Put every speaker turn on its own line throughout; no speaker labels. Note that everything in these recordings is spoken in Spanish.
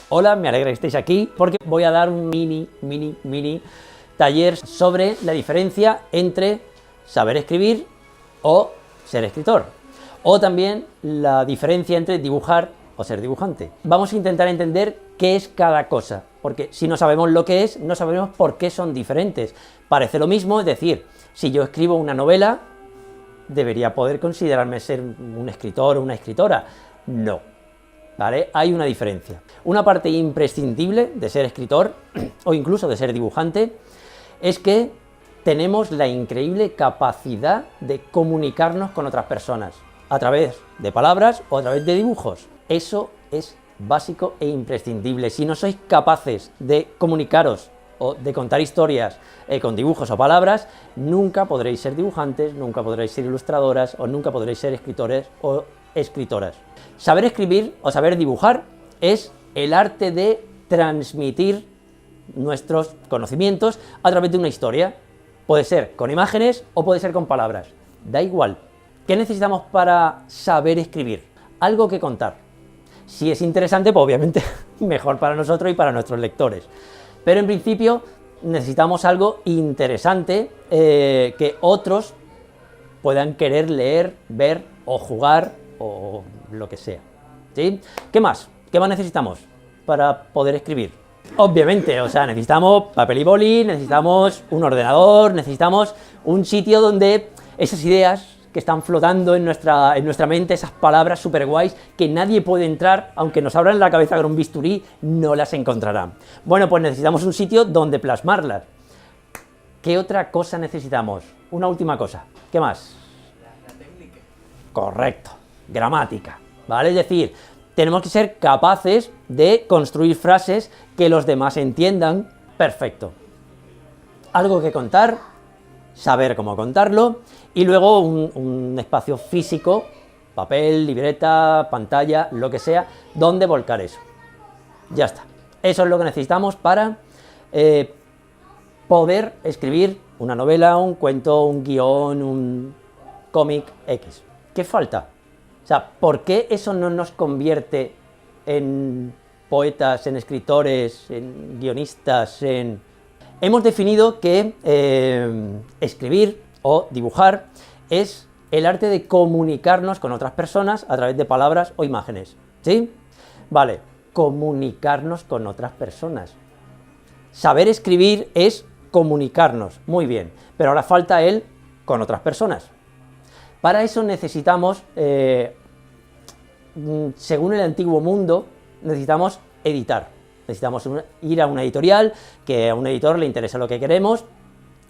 Hola, me alegra que estéis aquí porque voy a dar un mini taller sobre la diferencia entre saber escribir o ser escritor, o también la diferencia entre dibujar o ser dibujante. Vamos a intentar entender qué es cada cosa, porque si no sabemos lo que es, no sabemos por qué son diferentes. Parece lo mismo, es decir, si yo escribo una novela, debería poder considerarme ser un escritor o una escritora. No, ¿vale? Hay una diferencia. Una parte imprescindible de ser escritor, o incluso de ser dibujante, es que tenemos la increíble capacidad de comunicarnos con otras personas, a través de palabras o a través de dibujos. Eso es básico e imprescindible. Si no sois capaces de comunicaros o de contar historias con dibujos o palabras, nunca podréis ser dibujantes, nunca podréis ser ilustradoras o nunca podréis ser escritores o escritoras. Saber escribir o saber dibujar es el arte de transmitir nuestros conocimientos a través de una historia. Puede ser con imágenes o puede ser con palabras, da igual. ¿Qué necesitamos para saber escribir? Algo que contar. Si es interesante, pues obviamente mejor para nosotros y para nuestros lectores. Pero en principio necesitamos algo interesante que otros puedan querer leer, ver o jugar o lo que sea, ¿sí? ¿Qué más? ¿Qué más necesitamos para poder escribir? Obviamente, o sea, necesitamos papel y boli, necesitamos un ordenador, necesitamos un sitio donde esas ideas que están flotando en nuestra mente, esas palabras súper guays, que nadie puede entrar, aunque nos abran la cabeza con un bisturí, no las encontrarán. Bueno, pues necesitamos un sitio donde plasmarlas. ¿Qué otra cosa necesitamos? Una última cosa. ¿Qué más?
La técnica.
Correcto. Gramática, ¿vale? Es decir, tenemos que ser capaces de construir frases que los demás entiendan perfecto. Algo que contar, saber cómo contarlo, y luego un espacio físico, papel, libreta, pantalla, lo que sea, donde volcar eso. Ya está. Eso es lo que necesitamos para poder escribir una novela, un cuento, un guión, un cómic X. ¿Qué falta? O sea, ¿por qué eso no nos convierte en poetas, en escritores, en guionistas, en...? Hemos definido que escribir o dibujar es el arte de comunicarnos con otras personas a través de palabras o imágenes, ¿sí? Vale, comunicarnos con otras personas. Saber escribir es comunicarnos, muy bien, pero ahora falta el con otras personas. Para eso necesitamos, según el antiguo mundo, necesitamos editar. Necesitamos ir a una editorial, que a un editor le interesa lo que queremos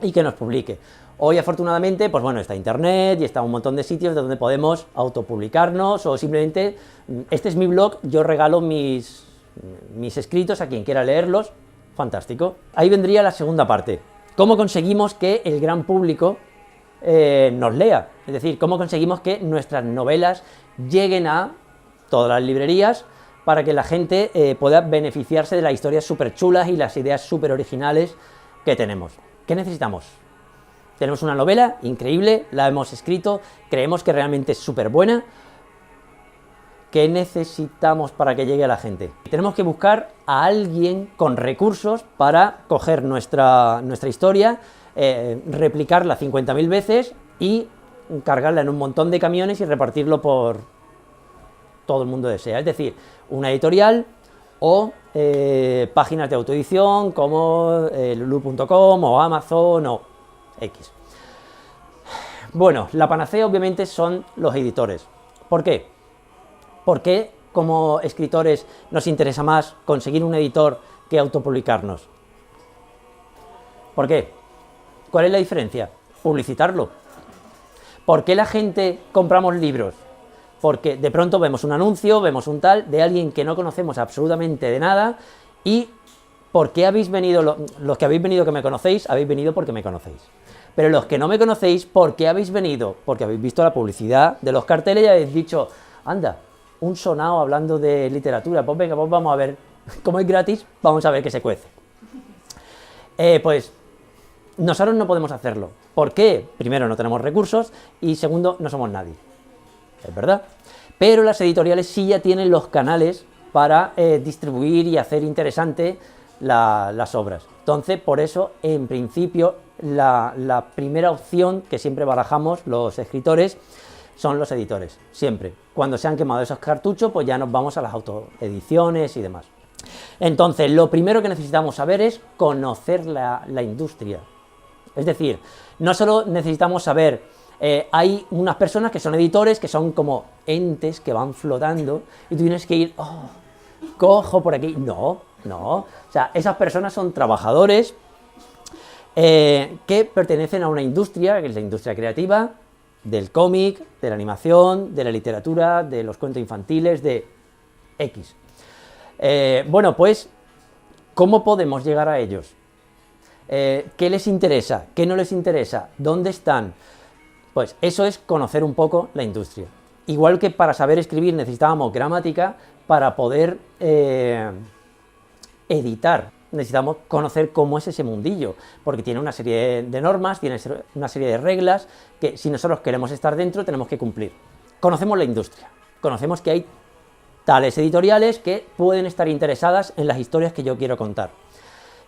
y que nos publique. Hoy, afortunadamente, pues bueno, está internet y está un montón de sitios donde podemos autopublicarnos o simplemente, este es mi blog, yo regalo mis escritos a quien quiera leerlos, fantástico. Ahí vendría la segunda parte. ¿Cómo conseguimos que el gran público nos lea? Es decir, ¿cómo conseguimos que nuestras novelas lleguen a todas las librerías para que la gente pueda beneficiarse de las historias súper chulas y las ideas súper originales que tenemos? ¿Qué necesitamos? Tenemos una novela increíble, la hemos escrito, creemos que realmente es súper buena. ¿Qué necesitamos para que llegue a la gente? Tenemos que buscar a alguien con recursos para coger nuestra historia, replicarla 50.000 veces y cargarla en un montón de camiones y repartirlo por todo el mundo desea. Es decir, una editorial o páginas de autoedición como lulu.com o Amazon o X. Bueno, la panacea obviamente son los editores. ¿Por qué? ¿Por qué como escritores nos interesa más conseguir un editor que autopublicarnos? ¿Por qué? ¿Cuál es la diferencia? Publicitarlo. ¿Por qué la gente compramos libros? Porque de pronto vemos un anuncio, vemos un tal, de alguien que no conocemos absolutamente de nada, y ¿por qué habéis venido, los que habéis venido que me conocéis, habéis venido porque me conocéis? Pero los que no me conocéis, ¿por qué habéis venido? Porque habéis visto la publicidad de los carteles y habéis dicho, anda, un sonado hablando de literatura, pues venga, pues vamos a ver, como es gratis, vamos a ver qué se cuece. Pues nosotros no podemos hacerlo. ¿Por qué? Primero, no tenemos recursos y segundo, no somos nadie. Es verdad. Pero las editoriales sí ya tienen los canales para distribuir y hacer interesante las obras. Entonces, por eso, en principio, la primera opción que siempre barajamos los escritores son los editores, siempre. Cuando se han quemado esos cartuchos, pues ya nos vamos a las autoediciones y demás. Entonces, lo primero que necesitamos saber es conocer la industria. Es decir, no solo necesitamos saber, hay unas personas que son editores, que son como entes que van flotando, y tú tienes que ir, oh, cojo por aquí. No, o sea, esas personas son trabajadores que pertenecen a una industria, que es la industria creativa, del cómic, de la animación, de la literatura, de los cuentos infantiles, de X. Bueno, pues, ¿cómo podemos llegar a ellos? ¿Qué les interesa? ¿Qué no les interesa? ¿Dónde están? Pues eso es conocer un poco la industria. Igual que para saber escribir necesitábamos gramática, para poder editar necesitamos conocer cómo es ese mundillo, porque tiene una serie de normas, tiene una serie de reglas que si nosotros queremos estar dentro tenemos que cumplir. Conocemos la industria, conocemos que hay tales editoriales que pueden estar interesadas en las historias que yo quiero contar.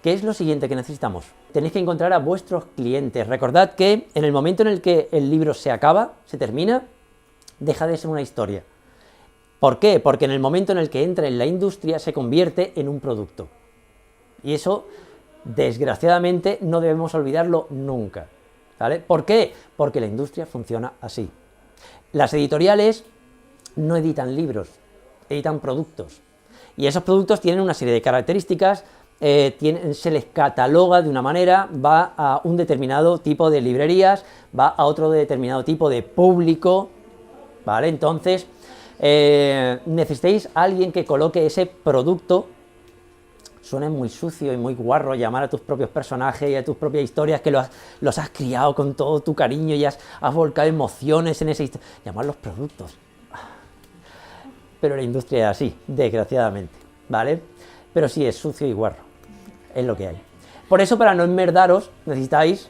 ¿Qué es lo siguiente que necesitamos? Tenéis que encontrar a vuestros clientes. Recordad que en el momento en el que el libro se acaba, se termina, deja de ser una historia. ¿Por qué? Porque en el momento en el que entra en la industria se convierte en un producto. Y eso, desgraciadamente, no debemos olvidarlo nunca, ¿vale? ¿Por qué? Porque la industria funciona así. Las editoriales no editan libros, editan productos. Y esos productos tienen una serie de características, se les cataloga de una manera, va a un determinado tipo de librerías, va a otro determinado tipo de público, ¿vale? Entonces, necesitáis a alguien que coloque ese producto. Suena muy sucio y muy guarro llamar a tus propios personajes y a tus propias historias que los has criado con todo tu cariño y has volcado emociones en esa historia. Llamarlos productos. Pero la industria es así, desgraciadamente, ¿vale? Pero sí, es sucio y guarro, es lo que hay. Por eso, para no enmerdaros, necesitáis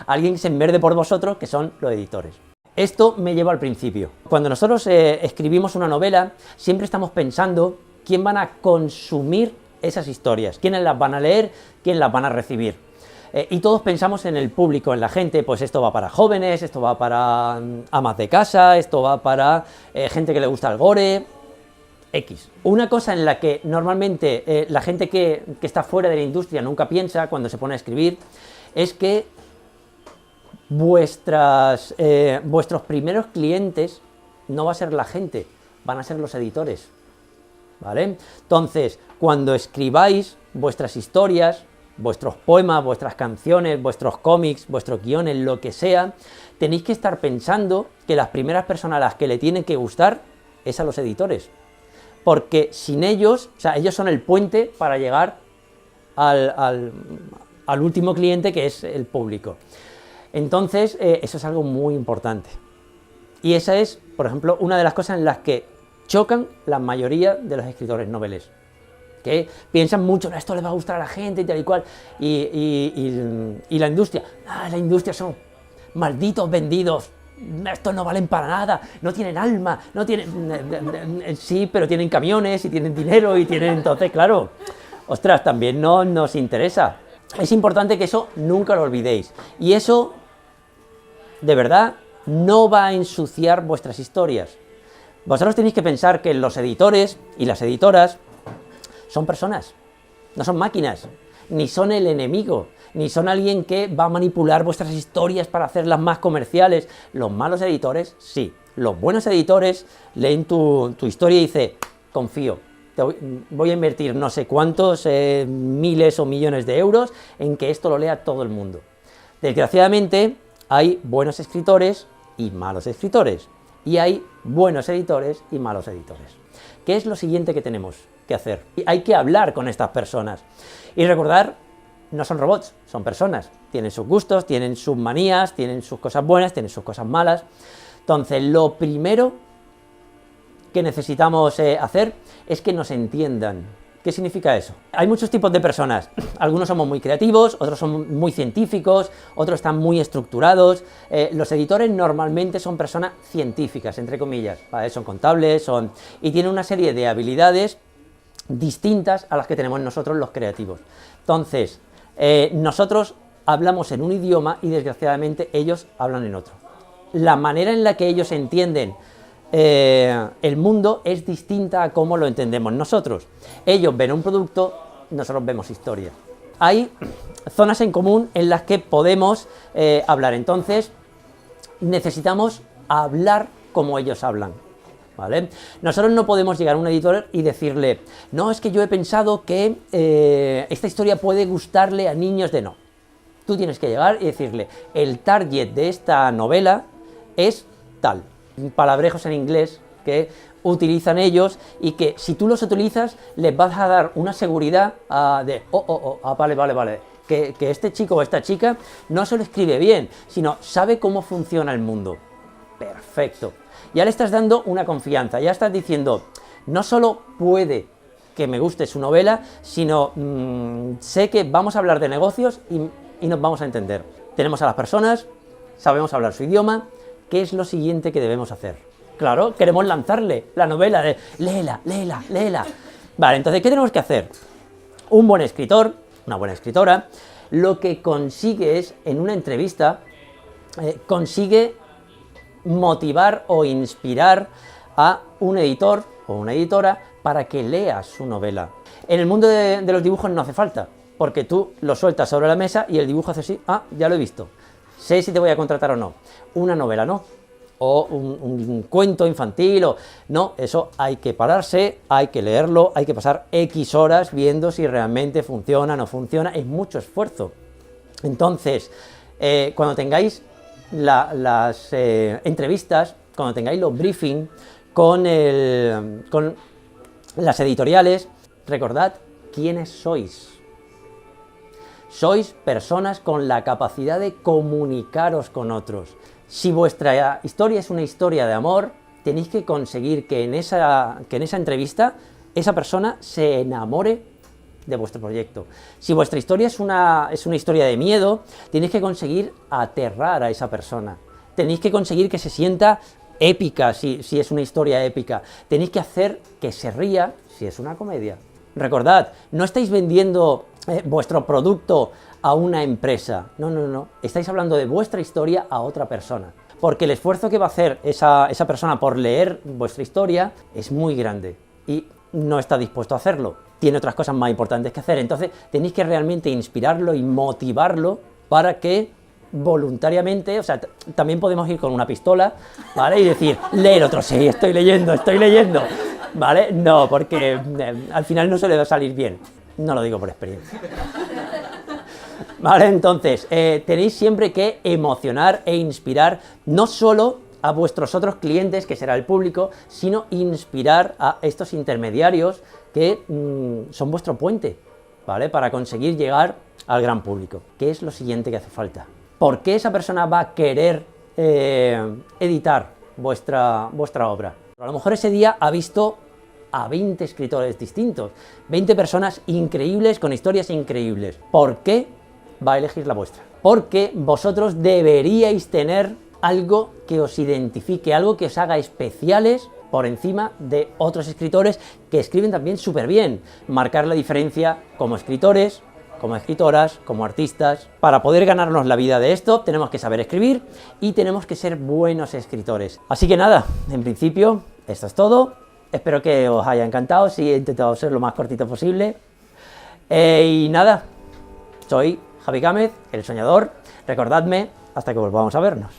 a alguien que se enmerde por vosotros, que son los editores. Esto me lleva al principio. Cuando nosotros escribimos una novela, siempre estamos pensando quién van a consumir esas historias, quiénes las van a leer, quién las van a recibir. Y todos pensamos en el público, en la gente, pues esto va para jóvenes, esto va para amas de casa, esto va para gente que le gusta el gore, X. Una cosa en la que normalmente la gente que está fuera de la industria nunca piensa cuando se pone a escribir, es que vuestros primeros clientes no va a ser la gente, van a ser los editores, ¿vale? Entonces, cuando escribáis vuestras historias, vuestros poemas, vuestras canciones, vuestros cómics, vuestros guiones, lo que sea, tenéis que estar pensando que las primeras personas a las que le tienen que gustar es a los editores, porque sin ellos, o sea, ellos son el puente para llegar al último cliente, que es el público. Entonces, eso es algo muy importante. Y esa es, por ejemplo, una de las cosas en las que chocan la mayoría de los escritores noveles, que piensan mucho, esto le va a gustar a la gente y tal y cual, y la industria, la industria son malditos vendidos, estos no valen para nada, no tienen alma, no tienen, sí, pero tienen camiones y tienen dinero y tienen, entonces, claro, ostras, también no nos interesa. Es importante que eso nunca lo olvidéis, y eso, de verdad, no va a ensuciar vuestras historias. Vosotros tenéis que pensar que los editores y las editoras son personas, no son máquinas, ni son el enemigo, ni son alguien que va a manipular vuestras historias para hacerlas más comerciales. Los malos editores, sí. Los buenos editores leen tu historia y dicen, confío, voy a invertir no sé cuántos miles o millones de euros en que esto lo lea todo el mundo. Desgraciadamente, hay buenos escritores y malos escritores. Y hay buenos editores y malos editores. ¿Qué es lo siguiente que tenemos que hacer? Hay que hablar con estas personas. Y recordar, no son robots, son personas. Tienen sus gustos, tienen sus manías, tienen sus cosas buenas, tienen sus cosas malas. Entonces, lo primero que necesitamos hacer es que nos entiendan ¿Qué significa eso? Hay muchos tipos de personas. Algunos somos muy creativos, otros son muy científicos, otros están muy estructurados. Los editores normalmente son personas científicas, entre comillas, ¿vale? Son contables, y tienen una serie de habilidades distintas a las que tenemos nosotros los creativos. Entonces, nosotros hablamos en un idioma y desgraciadamente ellos hablan en otro. La manera en la que ellos entienden el mundo es distinta a cómo lo entendemos nosotros. Ellos ven un producto, nosotros vemos historia. Hay zonas en común en las que podemos hablar, entonces necesitamos hablar como ellos hablan, ¿vale? Nosotros no podemos llegar a un editor y decirle, no, es que yo he pensado que esta historia puede gustarle a niños de no. Tú tienes que llegar y decirle, el target de esta novela es tal. Palabrejos en inglés que utilizan ellos y que si tú los utilizas les vas a dar una seguridad de vale, que este chico o esta chica no solo escribe bien, sino sabe cómo funciona el mundo. Perfecto. Ya le estás dando una confianza, ya estás diciendo, no solo puede que me guste su novela, sino sé que vamos a hablar de negocios y nos vamos a entender. Tenemos a las personas, sabemos hablar su idioma. ¿Qué es lo siguiente que debemos hacer? Claro, queremos lanzarle la novela de léela, léela, léela. Vale, entonces, ¿qué tenemos que hacer? Un buen escritor, una buena escritora, lo que consigue es, en una entrevista, consigue motivar o inspirar a un editor o una editora para que lea su novela. En el mundo de los dibujos no hace falta, porque tú lo sueltas sobre la mesa y el dibujo hace así, ya lo he visto. Sé si te voy a contratar o no. Una novela no, o un cuento infantil, no, eso hay que pararse, hay que leerlo, hay que pasar X horas viendo si realmente funciona o no funciona, es mucho esfuerzo. Entonces, cuando tengáis las entrevistas, cuando tengáis los briefings con las editoriales, recordad quiénes sois. Sois personas con la capacidad de comunicaros con otros. Si vuestra historia es una historia de amor, tenéis que conseguir que en esa entrevista esa persona se enamore de vuestro proyecto. Si vuestra historia es una historia de miedo, tenéis que conseguir aterrar a esa persona. Tenéis que conseguir que se sienta épica, si es una historia épica. Tenéis que hacer que se ría si es una comedia. Recordad, no estáis vendiendo vuestro producto a una empresa, no, estáis hablando de vuestra historia a otra persona, porque el esfuerzo que va a hacer esa persona por leer vuestra historia es muy grande y no está dispuesto a hacerlo, tiene otras cosas más importantes que hacer, entonces tenéis que realmente inspirarlo y motivarlo para que voluntariamente, o sea, también podemos ir con una pistola, ¿vale? Y decir, lee el otro, sí, estoy leyendo, ¿vale? No, porque al final no se le va a salir bien. No lo digo por experiencia. Vale, entonces, tenéis siempre que emocionar e inspirar no solo a vuestros otros clientes, que será el público, sino inspirar a estos intermediarios que son vuestro puente, ¿vale? Para conseguir llegar al gran público. ¿Qué es lo siguiente que hace falta? ¿Por qué esa persona va a querer editar vuestra obra? A lo mejor ese día ha visto a 20 escritores distintos, 20 personas increíbles con historias increíbles. ¿Por qué va a elegir la vuestra? Porque vosotros deberíais tener algo que os identifique, algo que os haga especiales por encima de otros escritores que escriben también súper bien. Marcar la diferencia como escritores, como escritoras, como artistas. Para poder ganarnos la vida de esto, tenemos que saber escribir y tenemos que ser buenos escritores. Así que nada, en principio, esto es todo. Espero que os haya encantado, sí, he intentado ser lo más cortito posible. Y nada, soy Javi Gámez, el soñador. Recordadme hasta que volvamos a vernos.